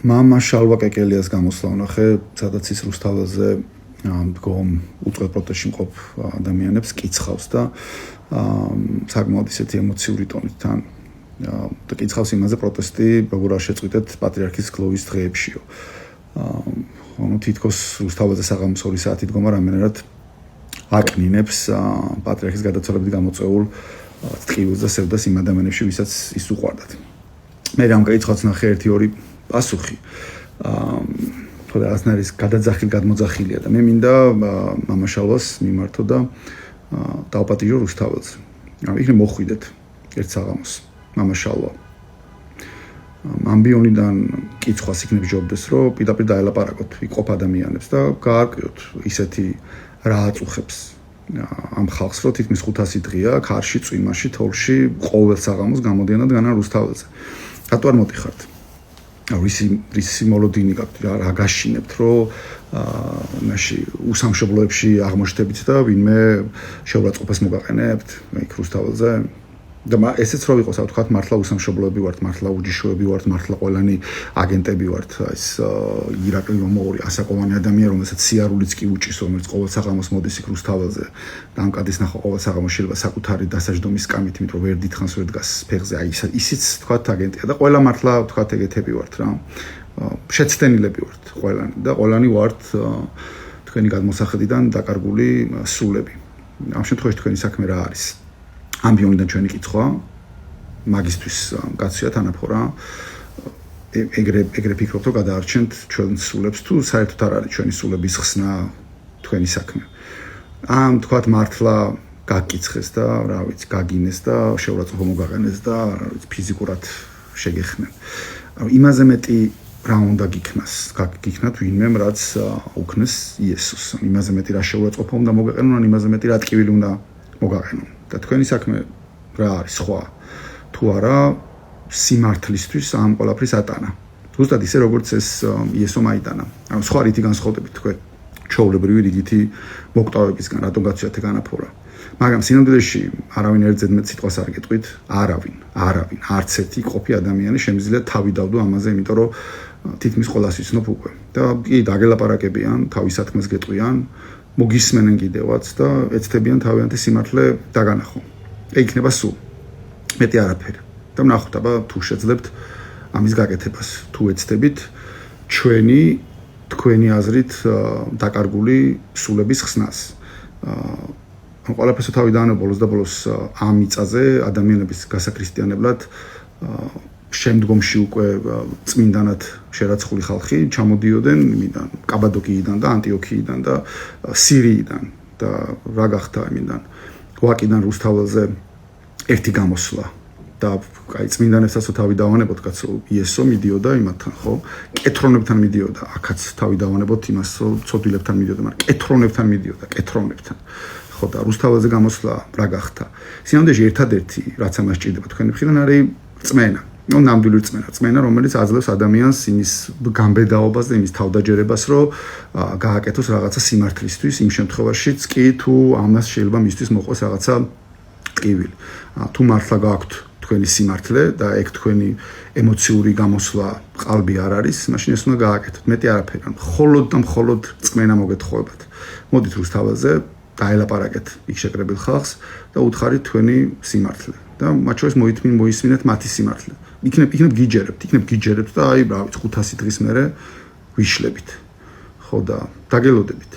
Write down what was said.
მამა შალვა კეკელიას გამოსვლა ვნახე, სადაც ის რუსთაველზე უწყვეტ პროტესტში მყოფ ადამიანებს კიცხავს და საკმაოდ ისეთი ემოციური ტონით თან და კიცხავს იმაზე პროტესტი როგორ არ შეწყვიტეთ პატრიარქის გლოვის დღეებშიო. თითქოს რუსთაველზე საღამოს 2 საათი დგომა რამდენად აკნინებს პატრიარქის გადაცვალებით გამოწვეულ ტყივილს და სევდას იმ ადამიანებში, ვისაც ის უყვარდათ. მე რამ კითხვაც ნახე 1-2 პასუხი. თორე ასნარის გადმოძახილია და მე მინდა მამა შალვას მიმართო და დავპატიჟო რუსთაველზე. იქნებ მოხვიდეთ ერთ საღამოს მამა შალვა. ამბიონიდან კითხვას იქნებ ჯობდეს, რომ პირდაპირ დაელაპარაკოთ იყოფ ადამიანებს და გაარკვიოთ ისეთი რა აწუხებს ამ ხალხს, რომ თითქმის 500 დღეა ქარში, წვიმაში, თოვლში ყოველ საღამოს გამოდიან და დგანან რუსთაველზე. რატო არ მოდიხართ? რისი მოლოდინი გაქვთ, რა გაშინებთ, რომ მაშინ უსამშობლოებში აღმოჩნდებით და ვინმე შეურაცხყოფას მოგაყენებთ იქ რუსთაველზე? და ესეც რო იყოს, ვთქვათ, მართლა უსამშობლოები ვართ, მართლა უჯიშოები ვართ, მართლა ყველანი აგენტები ვართ, ეს ირაკლი მომოური ასაკოვანი ადამიანი, რომელსაც სიარულიც კი უჭის, რომელიც ყოველ საღამოს მოდის იქ რუსთაველზე და ამ კადის ნახვა ყოველ საღამოს შეიძლება საკუთარი დასაჯდომის სკამით, იმიტომ რომ ვერ დიდხანს ვერ დგას ფეხზე, აი ისიც ვთქვათ აგენტია და ყველა მართლა ვთქვათ ეგეთები ვართ რა. შეცდენილები ვართ ყველანი და ყველანი ვართ თქვენი გადმოსახედიდან დაკარგული სულები. ამ შემთხვევაში თქვენი საქმე რა არის? ამბიონიდან ჩვენი კითხვა მაგისტრის კაცია თანაფორა ეგრე ფიქრობთ რომ გადაარჩენთ ჩვენ სულებს თუ საერთოდ არ არის ჩვენი სულების ხსნა თქვენი საქმე. ამ თქვათ მართლა გაკიცხეს და რა ვიცი გაგინეს და შეურაცხყოფა მოგაყენეს და რა ვიცი ფიზიკურად შეგეხნენ. იმაზე მეტი რა უნდა გიქნათ ვინმე რაც უქნეს იესოს. იმაზე მეტი რა შეურაცხყოფა უნდა მოგაყენონ, იმაზე მეტი რა ტკივილი უნდა მოგაყენონ. და თქვენი საქმე რა არის სხვა თუ არა სიმართლისთვის ამ ყველაფრის ატანა. ზუსტად ისე როგორც ეს იესომ აიტანა. ანუ სხვა რითი განსხვავდებით თქვენ ჩვეულებრივი რიგითი მოკვდავებისგან, რატომ გაცვიათ განაფორა. მაგრამ სინამდვილეში არავინ ერთზედმეტ სიტყვას არ გეტყვით, არავინ, არც ერთი ყოფი ადამიანი შემიძლია თავი დავდო ამაზე, იმიტომ რომ თითქმის ყველას ვიცნობ უკვე. და კი დაგელაპარაკებიან, თავის საქმეს გეტყვიან, მოგისმენენ კიდევაც და ეცდებიან თავიანთი სიმართლე დაგანახო. იქნება სულ მეტი არაფერი. და ვნახოთ აბა თუ შეძლებთ ამის გაკეთებას, თუ ეცდებით თქვენი აზრით დაკარგული სულების ხსნას. ამ ყველაფერს თავი დაანებო ბოლოს და ბოლოს ამ მიწაზე ადამიანების გასაქრისტიანებლად შემდგომში უკვე წმინდანად შერაცხული ხალხი ჩამოდიოდნენ იმიდან კაბადოკიიდან და ანტიოქიიდან და სირიიდან და რა გახდა იმიდან ვაკიდან რუსთაველზე ერთი გამოსვლა და აი წმინდანებსაც თავი დავანებოთ კაცო იესო მიდიოდა იმათთან ხო კეთრონებთან მიდიოდა აქაც თავი დავანებოთ იმას ცოდვილებთან მიდიოდა მაგრამ კეთრონებთან მიდიოდა კეთრონებთან ხო და რუსთაველზე გამოსვლა რა გახდა სინამდვილეში ერთადერთი რაც ამას ჭირდება თქვენი მხრიდან არის წმენა ნამდვილი წმენა, რომელიც აძლევს ადამიანს იმის გამბედაობას და იმის თავდაჯერებას, რომ გააკეთოს რაღაცა სიმართლისთვის, იმ შემთხვევაშიც კი თუ ამას შეიძლება მისთვის მოყოს რაღაცა ტკივილი. თუ მართლა გააქვთ თქვენი სიმართლე და ეგ თქვენი ემოციური გამოსვლა ყალბი არ არის, მაშინ ეს უნდა გააკეთოთ. მეტი არაფერი. მხოლოდ და მხოლოდ წმენა მოგეთხოვებათ. მოდით რუსთაველზე, დაელაპარაკეთ იქ შეკრებილ ხალხს და უთხარით თქვენი სიმართლე. და მათ შორის მოისმინეთ მათი სიმართლე. იქნებ გიჯერებთ და აი რა ვიცი 500 დღის მერე ვიშლებით. ხო და დაგელოდებით.